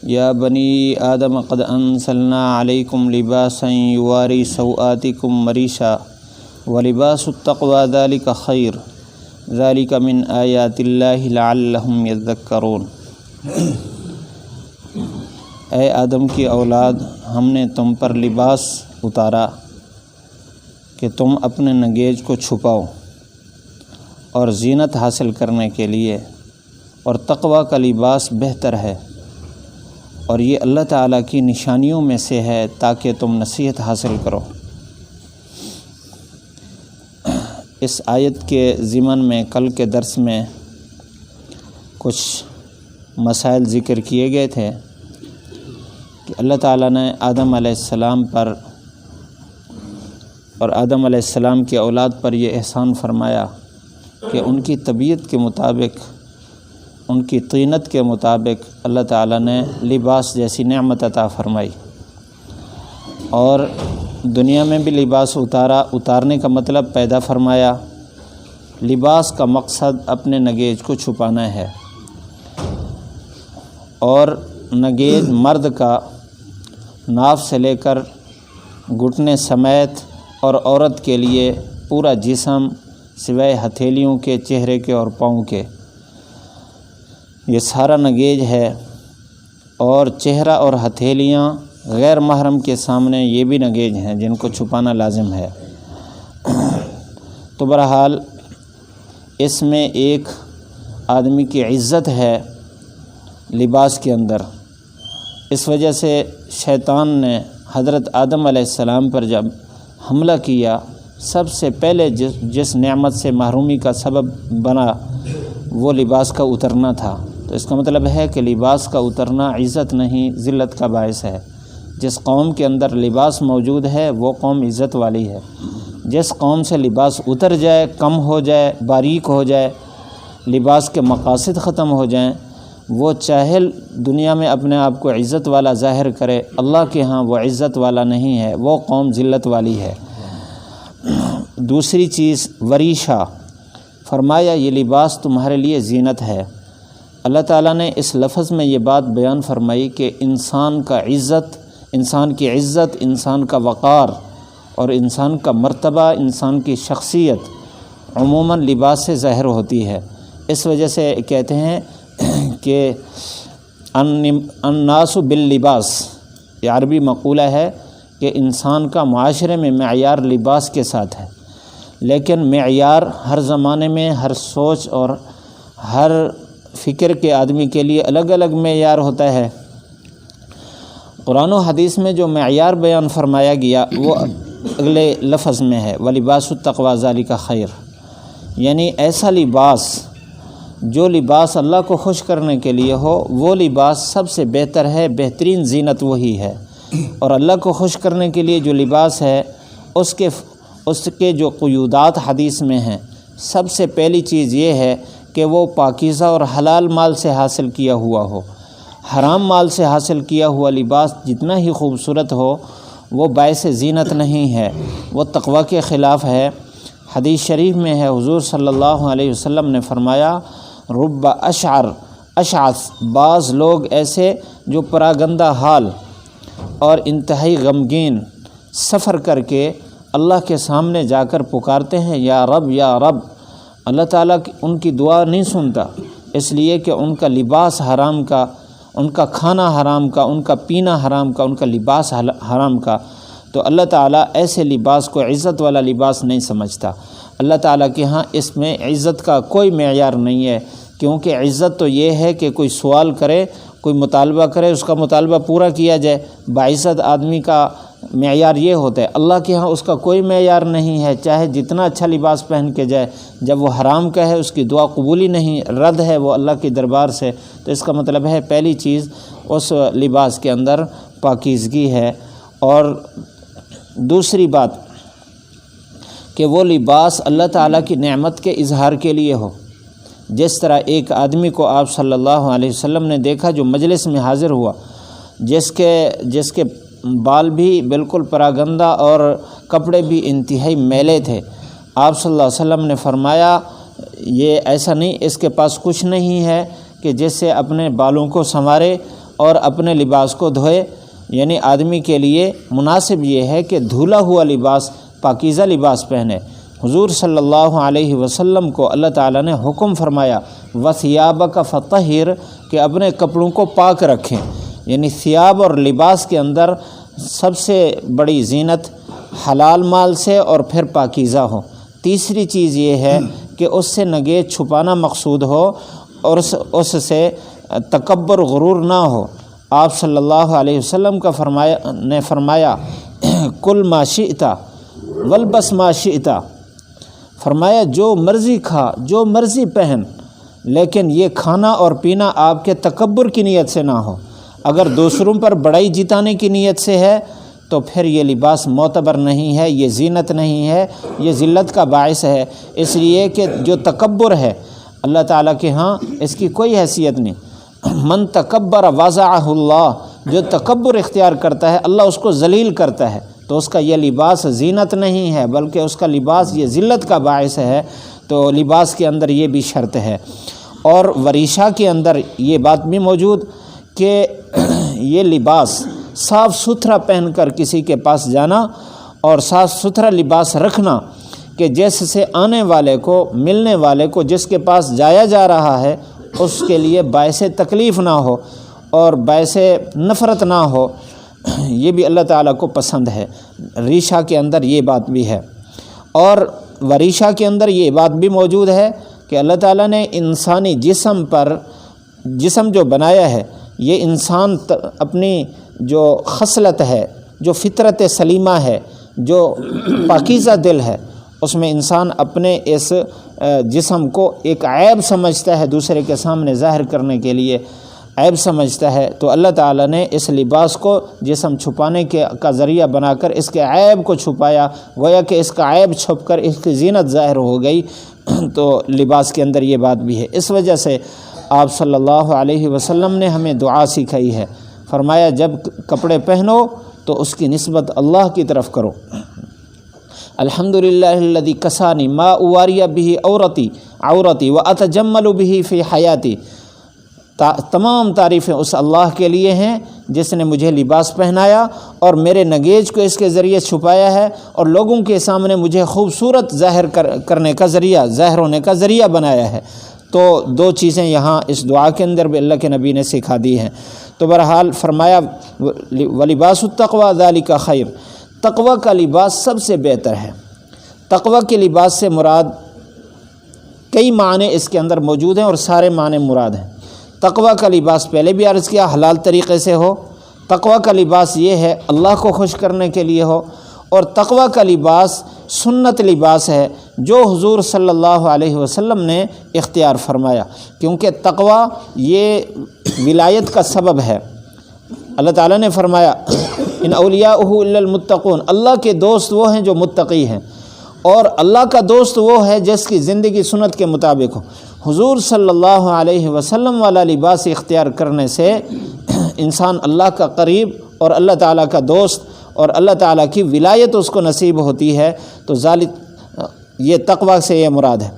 یا بنی آدم قد انزلنا علیکم لباسا یواری سوآتکم ریشا ولباس التقوی ذلک خیر ذلک من آیات اللہ لعلہم یذکرون۔ اے آدم کی اولاد، ہم نے تم پر لباس اتارا کہ تم اپنے نگیج کو چھپاؤ اور زینت حاصل کرنے کے لیے، اور تقوی کا لباس بہتر ہے، اور یہ اللہ تعالیٰ کی نشانیوں میں سے ہے تاکہ تم نصیحت حاصل کرو۔ اس آیت کے ضمن میں کل کے درس میں کچھ مسائل ذکر کیے گئے تھے کہ اللہ تعالیٰ نے آدم علیہ السلام پر اور آدم علیہ السلام کی اولاد پر یہ احسان فرمایا کہ ان کی طبیعت کے مطابق، ان کی طینت کے مطابق اللہ تعالیٰ نے لباس جیسی نعمت عطا فرمائی، اور دنیا میں بھی لباس اتارنے کا مطلب پیدا فرمایا۔ لباس کا مقصد اپنے نگیج کو چھپانا ہے، اور نگیج مرد کا ناف سے لے کر گھٹنے سمیت، اور عورت کے لیے پورا جسم سوائے ہتھیلیوں کے، چہرے کے اور پاؤں کے، یہ سارا نگیج ہے۔ اور چہرہ اور ہتھیلیاں غیر محرم کے سامنے یہ بھی نگیج ہیں جن کو چھپانا لازم ہے۔ تو بہرحال اس میں ایک آدمی کی عزت ہے لباس کے اندر۔ اس وجہ سے شیطان نے حضرت آدم علیہ السلام پر جب حملہ کیا، سب سے پہلے جس نعمت سے محرومی کا سبب بنا وہ لباس کا اترنا تھا۔ تو اس کا مطلب ہے کہ لباس کا اترنا عزت نہیں، ذلت کا باعث ہے۔ جس قوم کے اندر لباس موجود ہے وہ قوم عزت والی ہے۔ جس قوم سے لباس اتر جائے، کم ہو جائے، باریک ہو جائے، لباس کے مقاصد ختم ہو جائیں، وہ چاہے دنیا میں اپنے آپ کو عزت والا ظاہر کرے، اللہ کے ہاں وہ عزت والا نہیں ہے، وہ قوم ذلت والی ہے۔ دوسری چیز وریشہ، فرمایا یہ لباس تمہارے لیے زینت ہے۔ اللہ تعالیٰ نے اس لفظ میں یہ بات بیان فرمائی کہ انسان کی عزت، انسان کا وقار اور انسان کا مرتبہ، انسان کی شخصیت عموماً لباس سے ظاہر ہوتی ہے۔ اس وجہ سے کہتے ہیں کہ الناس باللباس، یہ عربی مقولہ ہے کہ انسان کا معاشرے میں معیار لباس کے ساتھ ہے، لیکن معیار ہر زمانے میں، ہر سوچ اور ہر فکر کے آدمی کے لیے الگ الگ معیار ہوتا ہے۔ قرآن و حدیث میں جو معیار بیان فرمایا گیا وہ اگلے لفظ میں ہے، وَلِبَاسُ التَّقْوَىٰ ذَلِكَ خَيْرٌ، یعنی ایسا لباس جو لباس اللہ کو خوش کرنے کے لیے ہو، وہ لباس سب سے بہتر ہے، بہترین زینت وہی ہے۔ اور اللہ کو خوش کرنے کے لیے جو لباس ہے اس کے جو قیودات حدیث میں ہیں، سب سے پہلی چیز یہ ہے کہ وہ پاکیزہ اور حلال مال سے حاصل کیا ہوا ہو۔ حرام مال سے حاصل کیا ہوا لباس جتنا ہی خوبصورت ہو وہ باعث زینت نہیں ہے، وہ تقوی کے خلاف ہے۔ حدیث شریف میں ہے، حضور صلی اللہ علیہ وسلم نے فرمایا، رب اشعث، بعض لوگ ایسے جو پراگندہ حال اور انتہائی غمگین سفر کر کے اللہ کے سامنے جا کر پکارتے ہیں یا رب یا رب، اللہ تعالیٰ ان کی دعا نہیں سنتا، اس لیے کہ ان کا لباس حرام کا، ان کا کھانا حرام کا، ان کا پینا حرام کا، ان کا لباس حرام کا۔ تو اللہ تعالیٰ ایسے لباس کو عزت والا لباس نہیں سمجھتا۔ اللہ تعالیٰ کے ہاں اس میں عزت کا کوئی معیار نہیں ہے، کیونکہ عزت تو یہ ہے کہ کوئی سوال کرے، کوئی مطالبہ کرے، اس کا مطالبہ پورا کیا جائے۔ باعزت آدمی کا معیار یہ ہوتا ہے، اللہ کے ہاں اس کا کوئی معیار نہیں ہے، چاہے جتنا اچھا لباس پہن کے جائے، جب وہ حرام کا ہے اس کی دعا قبولی نہیں، رد ہے وہ اللہ کے دربار سے۔ تو اس کا مطلب ہے پہلی چیز اس لباس کے اندر پاکیزگی ہے۔ اور دوسری بات کہ وہ لباس اللہ تعالیٰ کی نعمت کے اظہار کے لیے ہو۔ جس طرح ایک آدمی کو آپ صلی اللہ علیہ وسلم نے دیکھا جو مجلس میں حاضر ہوا، جس کے بال بھی بالکل پراگندہ اور کپڑے بھی انتہائی میلے تھے، آپ صلی اللہ علیہ وسلم نے فرمایا یہ ایسا نہیں، اس کے پاس کچھ نہیں ہے کہ جس سے اپنے بالوں کو سنوارے اور اپنے لباس کو دھوئے، یعنی آدمی کے لیے مناسب یہ ہے کہ دھلا ہوا لباس، پاکیزہ لباس پہنے۔ حضور صلی اللہ علیہ وسلم کو اللہ تعالیٰ نے حکم فرمایا وَثِيَابَكَ فَطَهِّرْ کہ اپنے کپڑوں کو پاک رکھیں، یعنی ثیاب اور لباس کے اندر سب سے بڑی زینت حلال مال سے اور پھر پاکیزہ ہو۔ تیسری چیز یہ ہے کہ اس سے نگے چھپانا مقصود ہو اور اس سے تکبر غرور نہ ہو۔ آپ صلی اللہ علیہ وسلم کا فرمایا کل ما شئت والبس ما شئت، فرمایا جو مرضی کھا، جو مرضی پہن، لیکن یہ کھانا اور پینا آپ کے تکبر کی نیت سے نہ ہو۔ اگر دوسروں پر بڑائی جتانے کی نیت سے ہے تو پھر یہ لباس معتبر نہیں ہے، یہ زینت نہیں ہے، یہ ذلت کا باعث ہے۔ اس لیے کہ جو تکبر ہے اللہ تعالیٰ کے ہاں اس کی کوئی حیثیت نہیں۔ من تکبر وضعہ اللہ، جو تکبر اختیار کرتا ہے اللہ اس کو ذلیل کرتا ہے، تو اس کا یہ لباس زینت نہیں ہے بلکہ اس کا لباس یہ ذلت کا باعث ہے۔ تو لباس کے اندر یہ بھی شرط ہے۔ اور وریشہ کے اندر یہ بات بھی موجود کہ یہ لباس صاف ستھرا پہن کر کسی کے پاس جانا اور صاف ستھرا لباس رکھنا کہ جس سے آنے والے کو، ملنے والے کو، جس کے پاس جایا جا رہا ہے اس کے لیے باعث تکلیف نہ ہو اور باعث نفرت نہ ہو، یہ بھی اللہ تعالیٰ کو پسند ہے۔ ریشہ کے اندر یہ بات بھی ہے۔ اور وریشہ کے اندر یہ بات بھی موجود ہے کہ اللہ تعالیٰ نے انسانی جسم جو بنایا ہے، یہ انسان اپنی جو خصلت ہے، جو فطرت سلیمہ ہے، جو پاکیزہ دل ہے، اس میں انسان اپنے اس جسم کو ایک عیب سمجھتا ہے، دوسرے کے سامنے ظاہر کرنے کے لیے عیب سمجھتا ہے۔ تو اللہ تعالیٰ نے اس لباس کو جسم چھپانے کا ذریعہ بنا کر اس کے عیب کو چھپایا، گویا کہ اس کا عیب چھپ کر اس کی زینت ظاہر ہو گئی۔ تو لباس کے اندر یہ بات بھی ہے۔ اس وجہ سے آپ صلی اللہ علیہ وسلم نے ہمیں دعا سکھائی ہے، فرمایا جب کپڑے پہنو تو اس کی نسبت اللہ کی طرف کرو۔ الحمدللہ الذی کسانی ما اواری بہ عورتی واتجمل بہ فی حیاتی، تمام تعریفیں اس اللہ کے لیے ہیں جس نے مجھے لباس پہنایا اور میرے نگیج کو اس کے ذریعے چھپایا ہے اور لوگوں کے سامنے مجھے خوبصورت ظاہر کرنے کا ذریعہ، ظاہر ہونے کا ذریعہ بنایا ہے۔ تو دو چیزیں یہاں اس دعا کے اندر بھی اللہ کے نبی نے سکھا دی ہیں۔ تو بہرحال فرمایا وَلِبَاسُ التَّقْوَىٰ ذَلِكَ خَيْرٌ، تقوی کا لباس سب سے بہتر ہے۔ تقوی کے لباس سے مراد کئی معنی اس کے اندر موجود ہیں اور سارے معنی مراد ہیں۔ تقوی کا لباس پہلے بھی عرض کیا حلال طریقے سے ہو، تقوی کا لباس یہ ہے اللہ کو خوش کرنے کے لیے ہو، اور تقوی کا لباس سنت لباس ہے جو حضور صلی اللہ علیہ وسلم نے اختیار فرمایا، کیونکہ تقوی یہ ولایت کا سبب ہے۔ اللہ تعالیٰ نے فرمایا ان اولیاءہ الا المتقون، اللہ کے دوست وہ ہیں جو متقی ہیں، اور اللہ کا دوست وہ ہے جس کی زندگی سنت کے مطابق ہو۔ حضور صلی اللہ علیہ وسلم والا لباس اختیار کرنے سے انسان اللہ کا قریب اور اللہ تعالیٰ کا دوست اور اللہ تعالیٰ کی ولایت اس کو نصیب ہوتی ہے۔ تو یہ تقوی سے یہ مراد ہے۔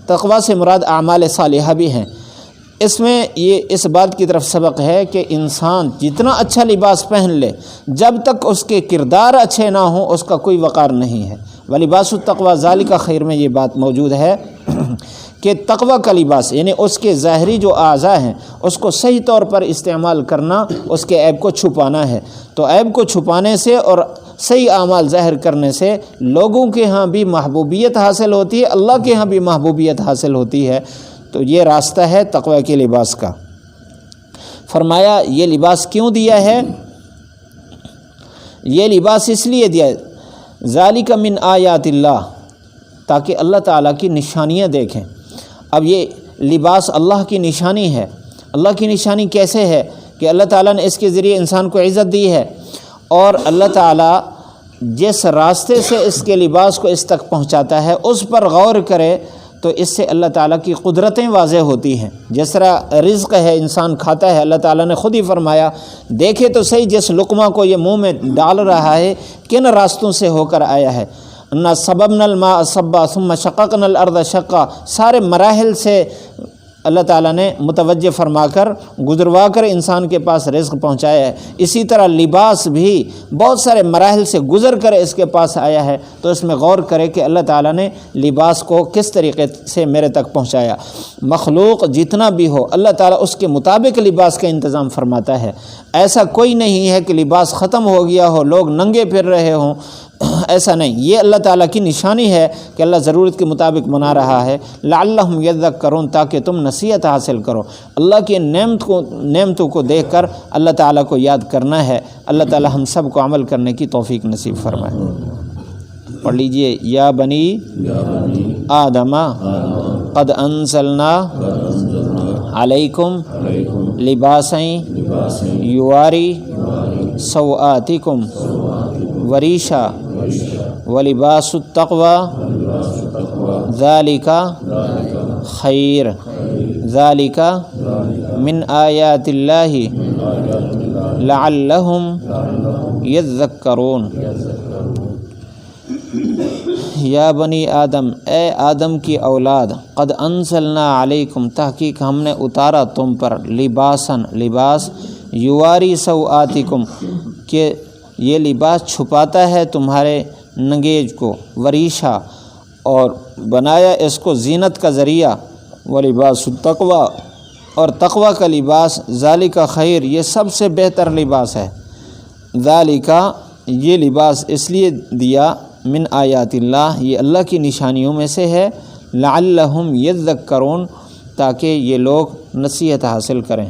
تقوی سے مراد اعمال صالحہ بھی ہیں۔ اس میں یہ اس بات کی طرف سبق ہے کہ انسان جتنا اچھا لباس پہن لے، جب تک اس کے کردار اچھے نہ ہوں اس کا کوئی وقار نہیں ہے۔ وَلِبَاسُ التَّقْوَىٰ ذَلِكَ خَيْرٌ میں یہ بات موجود ہے کہ تقوی کا لباس یعنی اس کے ظاہری جو اعضاء ہیں اس کو صحیح طور پر استعمال کرنا، اس کے عیب کو چھپانا ہے۔ تو عیب کو چھپانے سے اور صحیح اعمال ظاہر کرنے سے لوگوں کے ہاں بھی محبوبیت حاصل ہوتی ہے، اللہ کے ہاں بھی محبوبیت حاصل ہوتی ہے۔ تو یہ راستہ ہے تقوی کے لباس کا۔ فرمایا یہ لباس کیوں دیا ہے؟ یہ لباس اس لیے دیا ذالک من آیات اللہ، تاکہ اللہ تعالیٰ کی نشانیاں دیکھیں۔ اب یہ لباس اللہ کی نشانی ہے۔ اللہ کی نشانی کیسے ہے؟ کہ اللہ تعالیٰ نے اس کے ذریعے انسان کو عزت دی ہے، اور اللہ تعالیٰ جس راستے سے اس کے لباس کو اس تک پہنچاتا ہے اس پر غور کرے تو اس سے اللہ تعالیٰ کی قدرتیں واضح ہوتی ہیں۔ جس طرح رزق ہے، انسان کھاتا ہے، اللہ تعالیٰ نے خود ہی فرمایا دیکھے تو صحیح جس لقمہ کو یہ منہ میں ڈال رہا ہے کن راستوں سے ہو کر آیا ہے۔ انا صببنا الماء صبا ثم شققنا الارض شقا، سارے مراحل سے اللہ تعالیٰ نے متوجہ فرما کر گزروا کر انسان کے پاس رزق پہنچایا ہے، اسی طرح لباس بھی بہت سارے مراحل سے گزر کر اس کے پاس آیا ہے، تو اس میں غور کرے کہ اللہ تعالیٰ نے لباس کو کس طریقے سے میرے تک پہنچایا۔ مخلوق جتنا بھی ہو اللہ تعالیٰ اس کے مطابق لباس کا انتظام فرماتا ہے، ایسا کوئی نہیں ہے کہ لباس ختم ہو گیا ہو، لوگ ننگے پھر رہے ہوں، ایسا نہیں، یہ اللہ تعالیٰ کی نشانی ہے کہ اللہ ضرورت کے مطابق بنا رہا ہے۔ لعلہم یذکرون، تاکہ تم نصیحت حاصل کرو، اللہ کی نعمتوں کو دیکھ کر اللہ تعالیٰ کو یاد کرنا ہے۔ اللہ تعالیٰ ہم سب کو عمل کرنے کی توفیق نصیب فرمائے۔ پڑھ لیجئے، یا بنی آدم قد انزلنا علیکم لباسا یواری سوآتکم وریشا ولباس التقوی ذالک خیر ذالک من آیات اللہ لعلہم یذکرون۔ یا بنی آدم، اے آدم کی اولاد، قد انزلنا علیکم، تحقیق ہم نے اتارا تم پر، لباساً لباس، یواری سوآتکم، کہ یہ لباس چھپاتا ہے تمہارے ننگیج کو، وریشا، اور بنایا اس کو زینت کا ذریعہ، ولباس التقوی، اور تقوی کا لباس، ذالک خیر، یہ سب سے بہتر لباس ہے، ذالک، یہ لباس اس لیے دیا، من آیات اللہ، یہ اللہ کی نشانیوں میں سے ہے، لعلہم یذکرون، تاکہ یہ لوگ نصیحت حاصل کریں۔